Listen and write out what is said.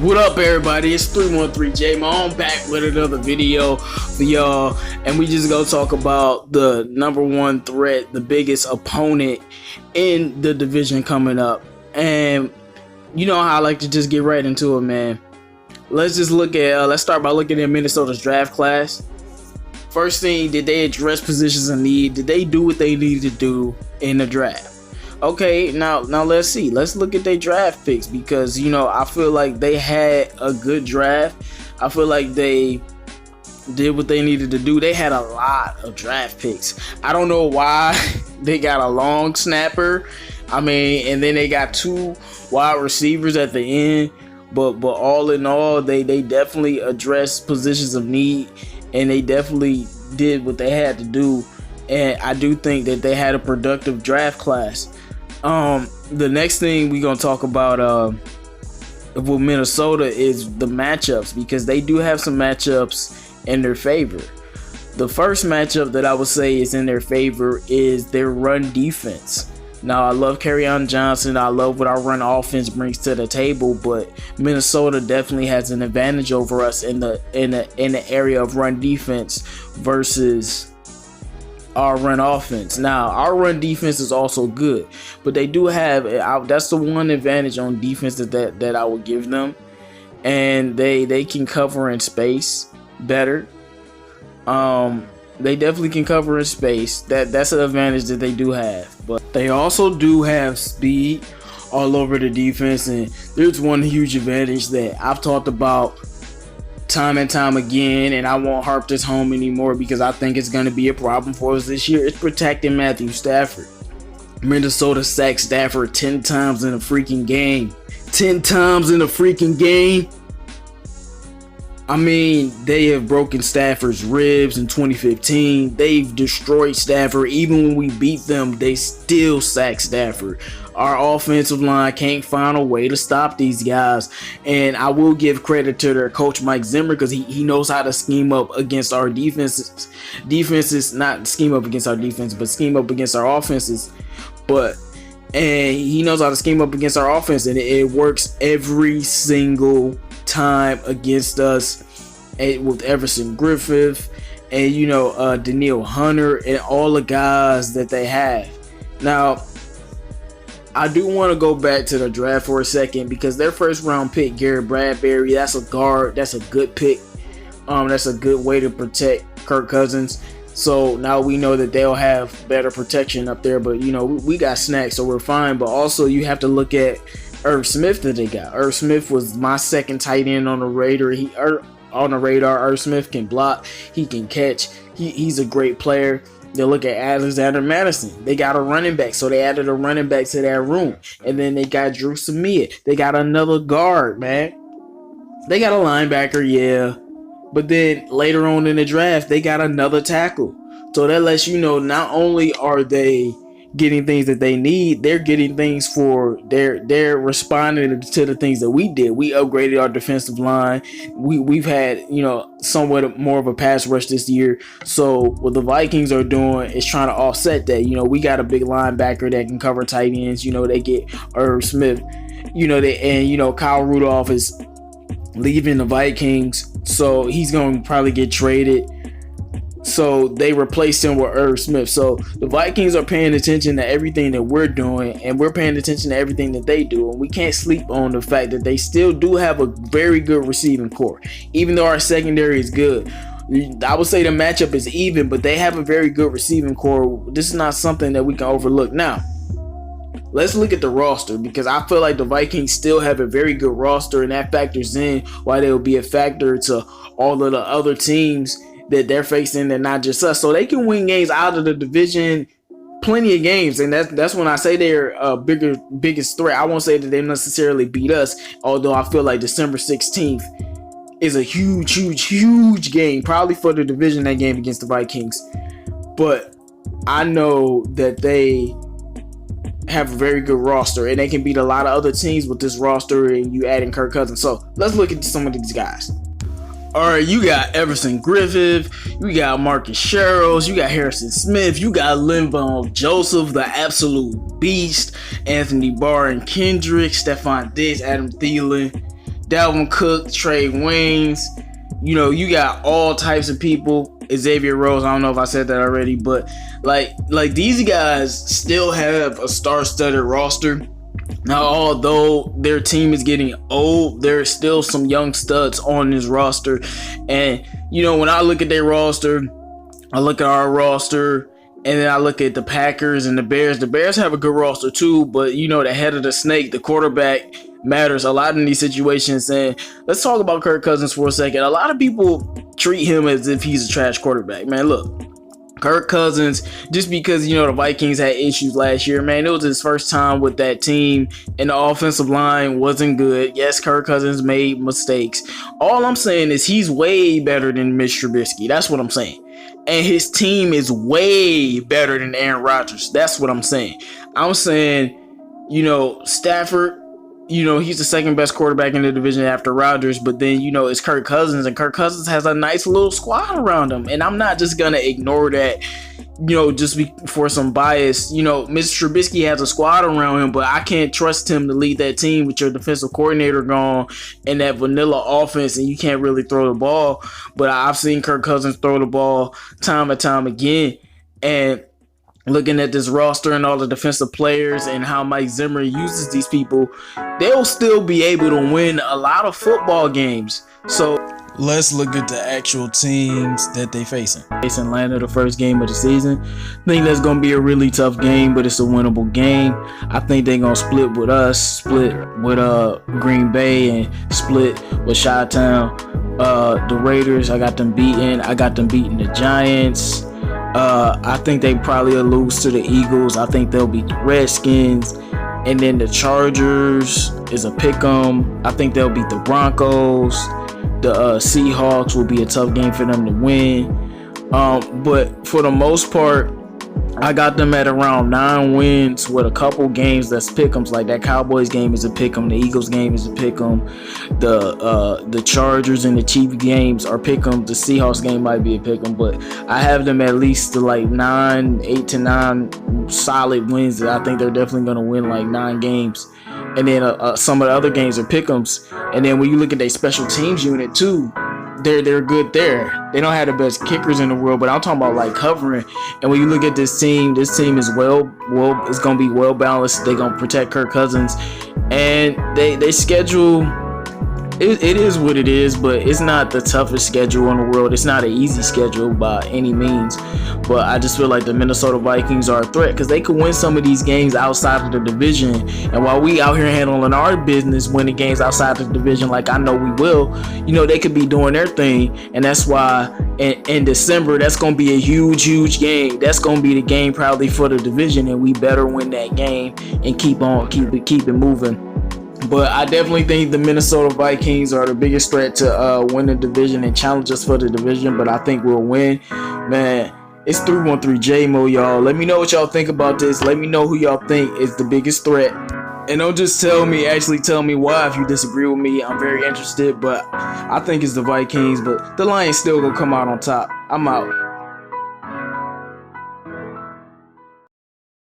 What up, everybody? It's 313J. I'm back with another video for y'all, and we just gonna talk about the number one threat, the biggest opponent in the division coming up. And you know how I like to just get right into it, man. Let's just look at let's start by looking at Minnesota's draft class. First thing, did they address positions of need? Did they do what they needed to do in the draft? Okay, now let's see. Let's look at their draft picks, because I feel like they had a good draft. I feel like they did what they needed to do. They had a lot of draft picks. I don't know why they got a long snapper. And then they got two wide receivers at the end. But all in all, they definitely addressed positions of need, and they definitely did what they had to do. And I do think that they had a productive draft class. The next thing we're gonna talk about with Minnesota is the matchups, because they do have some matchups in their favor. The first matchup that I would say is in their favor is their run defense. Now, I love Kerryon Johnson. I love what our run offense brings to the table, but Minnesota definitely has an advantage over us in the area of run defense versus our run offense. Now, our run defense is also good, but they do have that's the one advantage on defense that I would give them, and they can cover in space better. They definitely can cover in space. That's an advantage that they do have, but they also do have speed all over the defense. And there's one huge advantage that I've talked about time and time again, and I won't harp this home anymore because I think it's going to be a problem for us this year. It's protecting Matthew Stafford. Minnesota sacked Stafford 10 times in a freaking game. 10 times in a freaking game. They have broken Stafford's ribs in 2015. They've destroyed Stafford. Even when we beat them, they still sack Stafford. Our offensive line can't find a way to stop these guys. And I will give credit to their coach, Mike Zimmer, because he knows how to scheme up against our defenses. Not scheme up against our defense, but scheme up against our offenses. And he knows how to scheme up against our offense, and it works every single time against us, with Everson Griffith and Danielle Hunter and all the guys that they have. Now, I do want to go back to the draft for a second, because their first round pick, Garrett Bradbury, that's a guard. That's a good pick. That's a good way to protect Kirk Cousins. So now we know that they'll have better protection up there, but we got snacks, so we're fine. But also, you have to look at Irv Smith that they got. Irv Smith was my second tight end on the radar. Irv Smith can block, he can catch, he's a great player. They look at Alexander Madison. They got a running back, so they added a running back to that room. And then they got Drew Samia. They got another guard, man. They got a linebacker, yeah. But then later on in the draft, they got another tackle. So that lets you know, not only are they getting things that they need, they're getting things for they're responding to the things that we did. We upgraded our defensive line. We've had somewhat more of a pass rush this year. So what the Vikings are doing is trying to offset that. We got a big linebacker that can cover tight ends. They get Irv Smith. Kyle Rudolph is leaving the Vikings, so he's going to probably get traded. So they replaced him with Irv Smith. So the Vikings are paying attention to everything that we're doing, and we're paying attention to everything that they do. And we can't sleep on the fact that they still do have a very good receiving core, even though our secondary is good. I would say the matchup is even, but they have a very good receiving core. This is not something that we can overlook. Now, let's look at the roster, because I feel like the Vikings still have a very good roster, and that factors in why they will be a factor to all of the other teams that they're facing, and not just us. So they can win games out of the division, plenty of games, and that's when I say they're a biggest threat. I won't say that they necessarily beat us, although I feel like December 16th is a huge game, probably for the division, that game against the Vikings. But I know that they have a very good roster, and they can beat a lot of other teams with this roster, and you add in Kirk Cousins. So let's look at some of these guys. All right, you got Everson Griffith, you got Marcus Sherrills, you got Harrison Smith, you got Linval Joseph, the absolute beast, Anthony Barr and Kendrick, Stephon Diggs, Adam Thielen, Dalvin Cook, Trey Waynes. You know, you got all types of people. Xavier Rose, I don't know if I said that already, but like these guys still have a star-studded roster. Now, although their team is getting old, there's still some young studs on this roster. And, you know, when I look at their roster, I look at our roster, and then I look at the Packers and the Bears. The Bears have a good roster too, but, you know, the head of the snake, the quarterback, matters a lot in these situations. And let's talk about Kirk Cousins for a second. A lot of people treat him as if he's a trash quarterback. Man, look. Kirk Cousins, just because, you know, the Vikings had issues last year, man, it was his first time with that team, and the offensive line wasn't good. Yes, Kirk Cousins made mistakes. All I'm saying is he's way better than Mitch Trubisky. That's what I'm saying. And his team is way better than Aaron Rodgers. That's what I'm saying. I'm saying, you know, Stafford, you know, he's the second best quarterback in the division after Rodgers, but then, you know, it's Kirk Cousins, and Kirk Cousins has a nice little squad around him. And I'm not just going to ignore that, you know, just for some bias. You know, Mr. Trubisky has a squad around him, but I can't trust him to lead that team with your defensive coordinator gone and that vanilla offense, and you can't really throw the ball. But I've seen Kirk Cousins throw the ball time and time again. And looking at this roster and all the defensive players and how Mike Zimmer uses these people, they'll still be able to win a lot of football games. So let's look at the actual teams that they facing. Facing Atlanta the first game of the season. I think that's going to be a really tough game, but it's a winnable game. I think they're going to split with us, split with Green Bay, and split with Chi-Town. The Raiders, I got them beating. I got them beating the Giants. I think they probably will lose to the Eagles. I think they'll beat the Redskins. And then the Chargers is a pick'em. I think they'll beat the Broncos. The Seahawks will be a tough game for them to win. But for the most part, I got them at around 9 wins with a couple games that's pick'ems. Like that Cowboys game is a pick'em. The Eagles game is a pick'em. The Chargers and the Chiefs games are pick'em. The Seahawks game might be a pick'em, but I have them at least to like 8 to 9 solid wins. That I think they're definitely going to win like 9 games. And then some of the other games are pick'ems. And then when you look at their special teams unit too, they're good there. They don't have the best kickers in the world, but I'm talking about like covering. And when you look at this team is it's gonna be well balanced. They're gonna protect Kirk Cousins, and they schedule. It is what it is, but it's not the toughest schedule in the world. It's not an easy schedule by any means. But I just feel like the Minnesota Vikings are a threat because they could win some of these games outside of the division. And while we out here handling our business, winning games outside of the division, like I know we will, you know, they could be doing their thing. And that's why in December, that's going to be a huge game. That's going to be the game probably for the division, and we better win that game and keep it moving. But I definitely think the Minnesota Vikings are the biggest threat to win the division and challenge us for the division. But I think we'll win. Man, it's 313 J-Mo, y'all. Let me know what y'all think about this. Let me know who y'all think is the biggest threat. And don't just tell me, actually tell me why if you disagree with me. I'm very interested, but I think it's the Vikings. But the Lions still gonna come out on top. I'm out.